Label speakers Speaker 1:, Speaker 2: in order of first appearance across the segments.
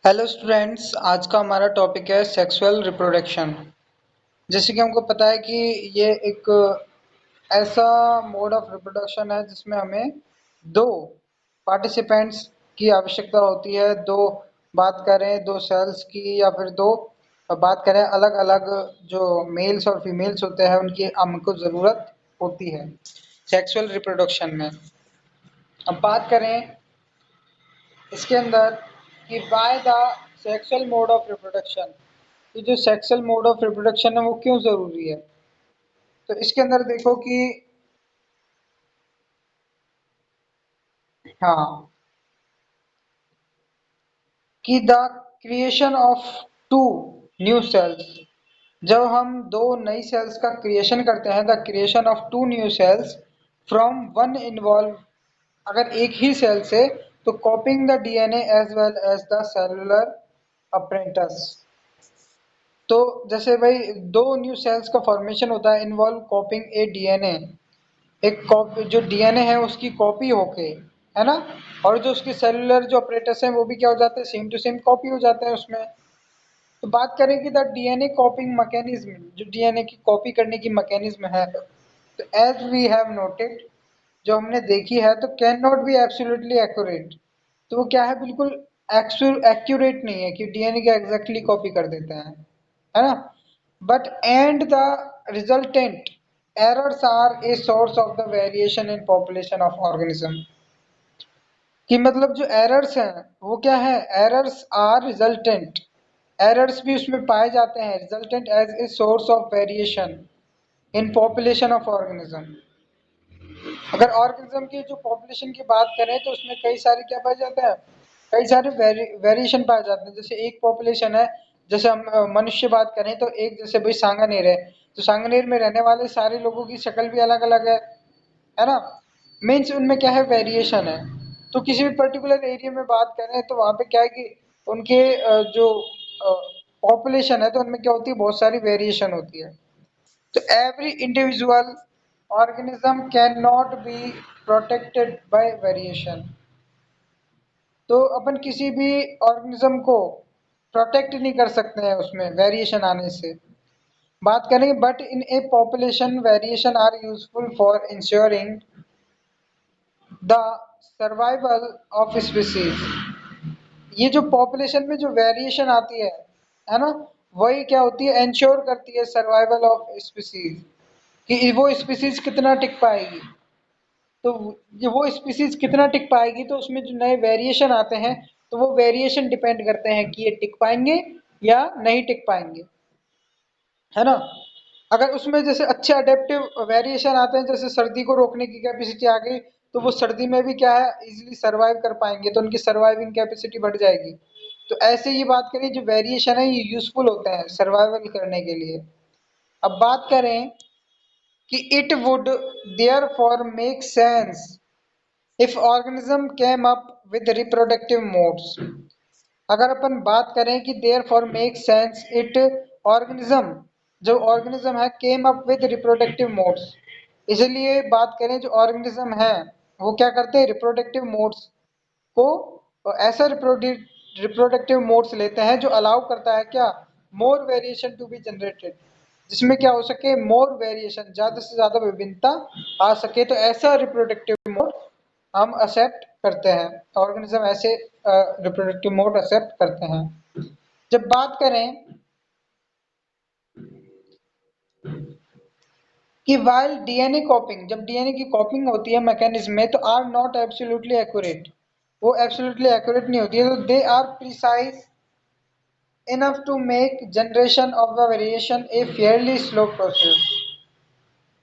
Speaker 1: Hello students, आज का हमारा टॉपिक है सेक्सुअल रिप्रोडक्शन। जैसे कि हमको पता है कि ये एक ऐसा मोड ऑफ रिप्रोडक्शन है जिसमें हमें दो पार्टिसिपेंट्स की आवश्यकता होती है। दो बात करें दो सेल्स की या फिर दो बात करें अलग अलग जो मेल्स और फीमेल्स होते हैं उनकी हमको ज़रूरत होती है सेक्सुअल रिप्रोडक्शन में। अब बात करें इसके अंदर कि by the sexual mode of reproduction, ये जो सेक्सुअल मोड ऑफ रिप्रोडक्शन है वो क्यों ज़रूरी है। तो इसके अंदर देखो कि हाँ कि the creation of two new cells, जब हम दो नई सेल्स का क्रिएशन करते हैं, the creation of two new cells from one involve, अगर एक ही सेल से, तो copying the DNA as well as the cellular apparatus. तो जैसे भाई दो न्यू सेल्स का फॉर्मेशन होता है इन्वॉल्व कॉपिंग ए डीएनए, एक कॉपी जो डीएनए है उसकी कॉपी होके, है ना। और जो उसके सेलुलर जो ऑपरेटर्स हैं वो भी क्या हो जाते हैं, सेम टू सेम कॉपी हो जाते हैं उसमें। तो बात करें कि द डीएनए कॉपिंग मैकेनिज्म, जो डीएनए की कॉपी करने की मैकेनिज्म है, तो एज वी हैव नोटेड, जो हमने देखी है, तो can not be absolutely accurate. तो वो क्या है, बिल्कुल एक्यूरेट नहीं है कि डीएनए का एग्जैक्टली कॉपी कर देते हैं, है ना। But and the resultant errors are a source of the variation in population of organism, कि मतलब जो एरर्स हैं वो क्या है, एरर्स आर रिजल्टेंट, एरर्स भी उसमें पाए जाते हैं, resultant as a source of variation in population of organism. अगर ऑर्गेनिज्म की जो पॉपुलेशन की बात करें तो उसमें कई सारे क्या पाए जाते हैं, कई सारे वेरिएशन पाए जाते हैं। जैसे एक पॉपुलेशन है, जैसे हम मनुष्य बात करें तो एक जैसे भाई सांगानेर है, तो सांगानेर में रहने वाले सारे लोगों की शक्ल भी अलग अलग है ना। मीन्स उनमें क्या है, वेरिएशन है। तो किसी भी पर्टिकुलर एरिया में बात करें तो वहाँ पे क्या है कि उनके जो पॉपुलेशन है तो उनमें क्या होती है, बहुत सारी वेरिएशन होती है। तो every individual organism cannot be protected by variation। तो अपन किसी भी ऑर्गेनिज्म को प्रोटेक्ट नहीं कर सकते हैं उसमें वेरिएशन आने से। बात करें but in a population variation are useful for ensuring the survival of species. ये जो पॉपुलेशन में जो वेरिएशन आती है ना, वही क्या होती है, इंश्योर करती है सर्वाइवल ऑफ स्पीसीज, कि वो स्पीसीज कितना टिक पाएगी। तो जो वो स्पीसीज कितना टिक पाएगी, तो उसमें जो नए वेरिएशन आते हैं तो वो वेरिएशन डिपेंड करते हैं कि ये टिक पाएंगे या नहीं टिक पाएंगे, है ना। अगर उसमें जैसे अच्छे अडेप्टिव वेरिएशन आते हैं, जैसे सर्दी को रोकने की कैपेसिटी आ गई, तो वो सर्दी में भी क्या है, इजीली सर्वाइव कर पाएंगे, तो उनकी सर्वाइविंग कैपेसिटी बढ़ जाएगी। तो ऐसे ही बात करें, जो वेरिएशन है ये यूजफुल होते हैं सर्वाइवल करने के लिए। अब बात करें कि it would therefore make sense if organism came up with reproductive modes. अगर अपन बात करें कि therefore make sense it, organism, जो ऑर्गेनिज्म है came up with reproductive modes, इसलिए बात करें जो ऑर्गेनिज्म है वो क्या करते हैं, रिप्रोडक्टिव मोड्स को, ऐसा रिप्रोडक्टिव मोड्स लेते हैं जो अलाउ करता है क्या, मोर वेरिएशन टू बी जनरेटेड, जिसमें क्या हो सके, मोर वेरिएशन, ज़्यादा से ज़्यादा विभिन्नता आ सके। तो ऐसा रिप्रोडक्टिव मोड हम एक्सेप्ट करते हैं, ऑर्गेनिज्म ऐसे रिप्रोडक्टिव मोड एक्सेप्ट करते हैं। जब बात करें कि वाइल डीएनए कॉपिंग, जब डीएनए की कॉपिंग होती है मैकेनिज्म में, तो आर नॉट एब्सोल्युटली एक्यूरेट, वो एब्सोल्युटली एक्यूरेट नहीं होती है, तो they are precise enough to make generation of the variation a fairly slow process।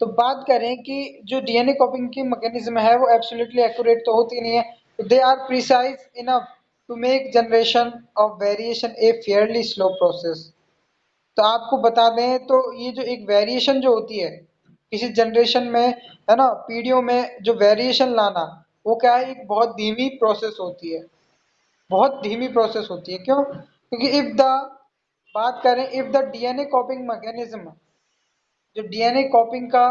Speaker 1: तो बात करें कि जो डीएनए कॉपिंग की मैकेनिज्म है वो एब्सोल्युटली एक्यूरेट तो होती नहीं है, तो they are precise enough to make generation of variation a fairly slow process. तो आपको बता दें तो ये जो एक वेरिएशन जो होती है किसी जनरेशन में, है ना, पीढ़ियों में जो वेरिएशन लाना, वो क्या है, एक बहुत धीमी प्रोसेस होती है, बहुत धीमी प्रोसेस होती है। क्यों, क्योंकि इफ द बात करें, इफ द डीएनए कॉपिंग मैकेनिज्म, जो डीएनए कॉपिंग का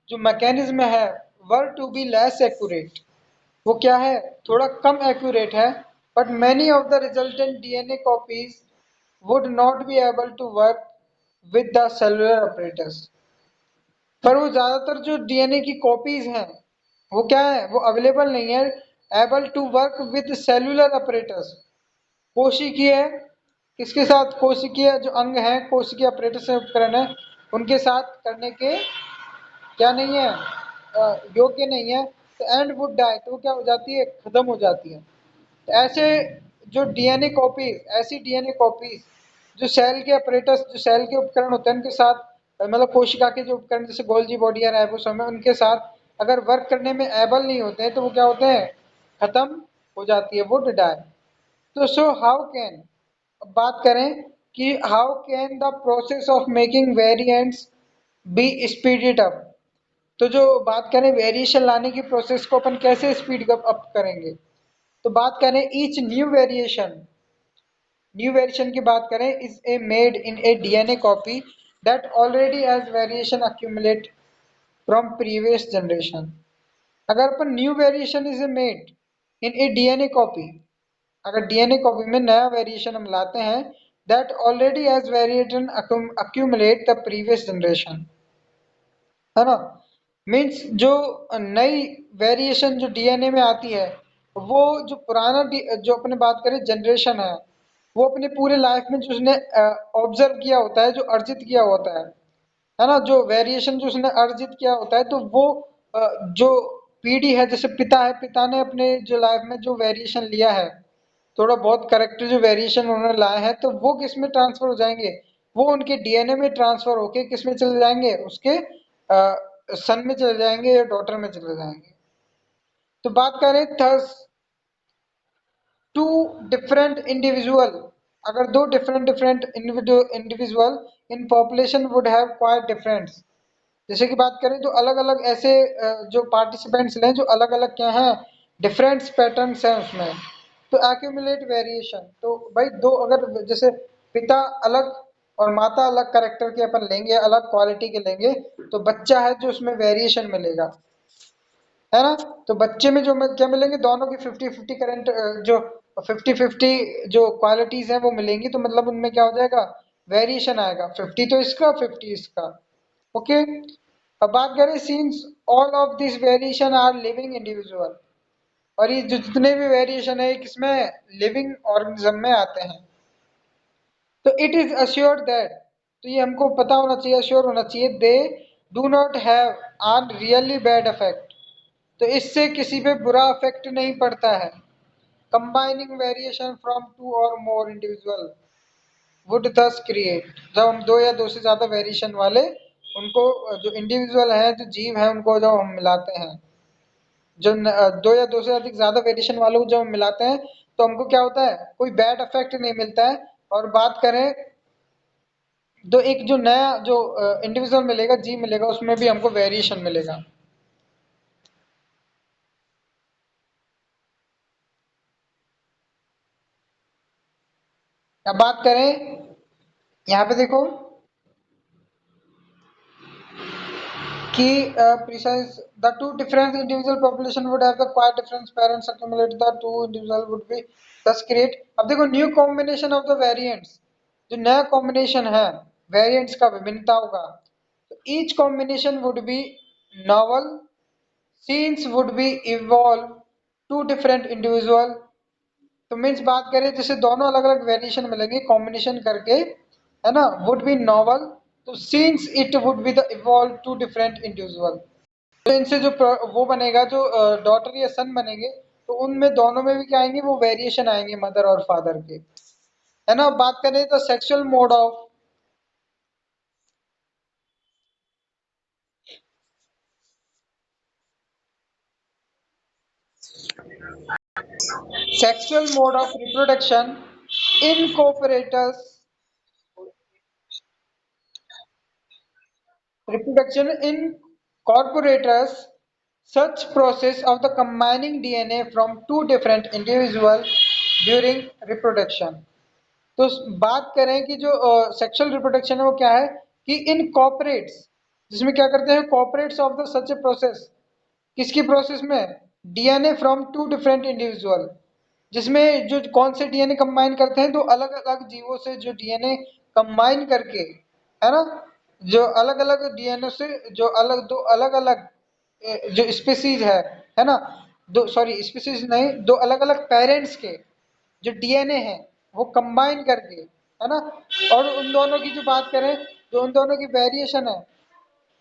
Speaker 1: जो मैकेनिज्म है, वर टू बी लेस एक्यूरेट, वो क्या है, थोड़ा कम एक्यूरेट है, but many of the resultant DNA copies would not be able to work with the cellular apparatus. पर वो ज्यादातर जो डीएनए की कॉपीज हैं वो क्या है, वो अवेलेबल नहीं है able to work with cellular apparatus, कोशिकीय, किसके साथ, कोशिकीय जो अंग है, कोशिकीय अपरेटस से उपकरण है उनके साथ करने के क्या नहीं है, योग्य नहीं है। तो एंड वुड डाई, तो वो क्या हो जाती है, खत्म हो जाती है। तो ऐसे जो डीएनए कॉपीज, ऐसी डीएनए कॉपीज जो सेल के अपरेटस, जो सेल के उपकरण होते हैं उनके साथ, मतलब कोशिका के जो उपकरण जैसे गोल्जी बॉडी या राइबोसोम है उनके साथ अगर वर्क करने में एबल नहीं होते हैं तो वो क्या होते हैं, खत्म हो जाती है, वुड डाई। तो सो हाउ कैन, अब बात करें कि how can the process of making variants be speeded up. तो जो बात करें वेरिएशन लाने की प्रोसेस को अपन कैसे स्पीड अप करेंगे, तो बात करें ईच न्यू वेरिएशन की बात करें is a made in a DNA copy that already has variation accumulate from previous generation. अगर अपन new variation is a made in a DNA copy, अगर डीएनए कॉपी में नया वेरिएशन हम लाते हैं that already has variation accumulate the previous generation, है ना, मीन्स जो नई वेरिएशन जो डीएनए में आती है वो जो पुराना जो अपने बात करें जनरेशन है वो अपने पूरे लाइफ में जो उसने ऑब्जर्व किया होता है, जो अर्जित किया होता है ना, जो वेरिएशन जो उसने अर्जित किया होता है, तो वो जो पीढ़ी है, जैसे पिता है, पिता ने अपने जो लाइफ में जो वेरिएशन लिया है, थोड़ा बहुत करेक्टर जो वेरिएशन उन्होंने लाए हैं, तो वो किस में ट्रांसफर हो जाएंगे, वो उनके डीएनए में ट्रांसफर होके किस में चले जाएंगे, उसके सन में चले जाएंगे या डॉटर में चले जाएंगे। तो बात करें थर्स टू डिफरेंट इंडिविजुअल, अगर दो different different individual in population would have quite difference, जैसे कि बात करें तो अलग अलग ऐसे जो पार्टिसिपेंट्स हैं जो अलग अलग क्या हैं, डिफरेंट पैटर्न्स हैं उसमें, तो एक्यूमुलेट वेरिएशन, तो भाई दो अगर जैसे पिता अलग और माता अलग करेक्टर के अपन लेंगे, अलग क्वालिटी के लेंगे, तो बच्चा है जो उसमें वेरिएशन मिलेगा, है ना। तो बच्चे में जो क्या मिलेंगे, दोनों की 50-50 करंट जो 50-50 जो क्वालिटीज हैं वो मिलेंगी, तो मतलब उनमें क्या हो जाएगा, वेरिएशन आएगा, 50 तो इसका 50 इसका। ओके, अब बात करें since all of this variation are living individual, और ये जो जितने भी वेरिएशन है किसमें, लिविंग ऑर्गेनिज्म में आते हैं, तो इट इज अश्योर्ड दैट, तो ये हमको पता होना चाहिए, अश्योर होना चाहिए, दे डू नॉट हैव आन रियली बैड इफेक्ट, तो इससे किसी पे बुरा इफेक्ट नहीं पड़ता है। कंबाइनिंग वेरिएशन फ्रॉम टू और more individual would thus create, जब हम दो या दो से ज्यादा वेरिएशन वाले उनको जो इंडिविजुअल है, जो जीव है, उनको जब हम मिलाते हैं, जो दो या दो से अधिक ज्यादा वेरिएशन वालों को जब हम मिलाते हैं तो हमको क्या होता है, कोई बैड इफेक्ट नहीं मिलता है। और बात करें तो एक जो नया जो इंडिविजुअल मिलेगा, जीव मिलेगा, उसमें भी हमको वेरिएशन मिलेगा। अब बात करें यहाँ पे देखो कि precise the two different individual population would have the quite different parents accumulate the two individual would be thus create। अब देखो new combination of the variants, जो नया कॉम्बिनेशन है वेरिएंट्स का विभिन्नताओं का, तो each combination would be novel since would be evolve two different individual. तो मीन्स बात करें जैसे दोनों अलग अलग वेरिएशन मिलेंगे कॉम्बिनेशन करके, है ना, वुड बी नॉवल, तो since it would be the evolve two different individual, तो इनसे जो वो बनेगा, जो डॉटर या सन बनेंगे, तो उनमें दोनों में भी क्या आएंगे, वो वेरिएशन आएंगे मदर और फादर के, है ना। बात करें तो sexual mode of, sexual mode of reproduction in cooperators, reproduction in corporators, such process of the combining DNA from two different individuals during reproduction। तो बात करें कि जो सेक्सुअल रिप्रोडक्शन है वो क्या है कि इन कॉपरेट्स, जिसमें क्या करते हैं, corporates of the such a process, किसकी प्रोसेस में, DNA from two different individual, जिसमें जो कौन से डीएनए कंबाइन करते हैं, दो अलग अलग जीवों से जो डीएनए कंबाइन करके, है ना, जो अलग अलग डीएनए से जो अलग दो अलग अलग जो स्पीसीज है ना, दो सॉरी स्पीसीज नहीं, दो अलग अलग पेरेंट्स के जो डीएनए है वो कंबाइन करके, है ना, और उन दोनों की जो बात करें, जो उन दोनों की वेरिएशन है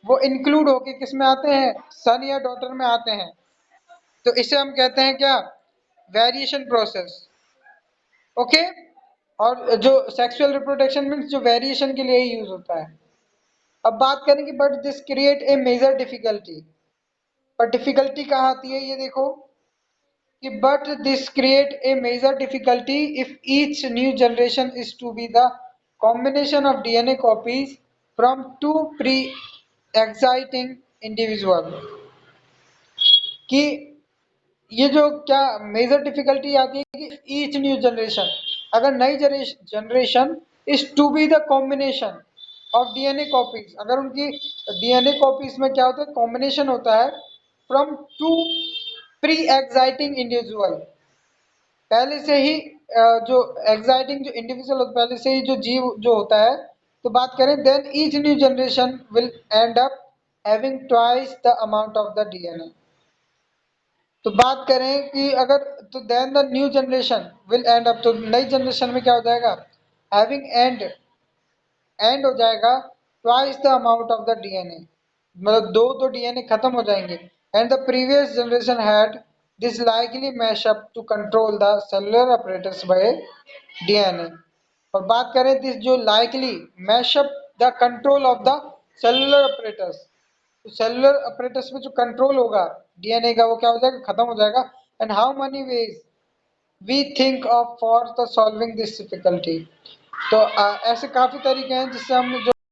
Speaker 1: वो इंक्लूड होके किस में आते हैं, सन या डॉटर में आते हैं। तो इसे हम कहते हैं क्या, वेरिएशन प्रोसेस। ओके। और जो सेक्सुअल रिप्रोडक्शन मीन्स जो वेरिएशन के लिए ही यूज होता है। अब बात करें कि but this create a major difficulty, पर डिफिकल्टी कहाँ आती है ये देखो कि but this create a major difficulty if each new generation is to be the combination of DNA copies from two pre exciting individual, कि ये जो क्या मेजर डिफिकल्टी आती है कि ईच न्यू जनरेशन, अगर नई generation is to be the combination of DNA copies, अगर उनकी डीएनए कॉपीज में क्या होता है, कॉम्बिनेशन होता है from two pre exciting individual, पहले से ही जो एक्साइटिंग जो इंडिविजुअल होता है, पहले से ही जो जीव जो होता है, तो बात करें then each new generation will end up having twice the amount of the DNA. तो बात करें कि अगर, तो then the new generation will end up, तो नई जनरेशन में क्या हो जाएगा, हैविंग एंड हो जाएगा twice the amount of the DNA, मतलब दो तो डीएनए खत्म हो जाएंगे। And the previous generation had this likely mash up to control the cellular apparatus by DNA. और बात करें दिस जो likely mash up the control of the cellular apparatus, तो सेलुलर अपरेटस में जो कंट्रोल होगा डीएनए का वो क्या हो जाएगा, खत्म हो जाएगा। And how many ways we think of for the solving this difficulty, तो ऐसे काफी तरीके हैं जिससे हम जो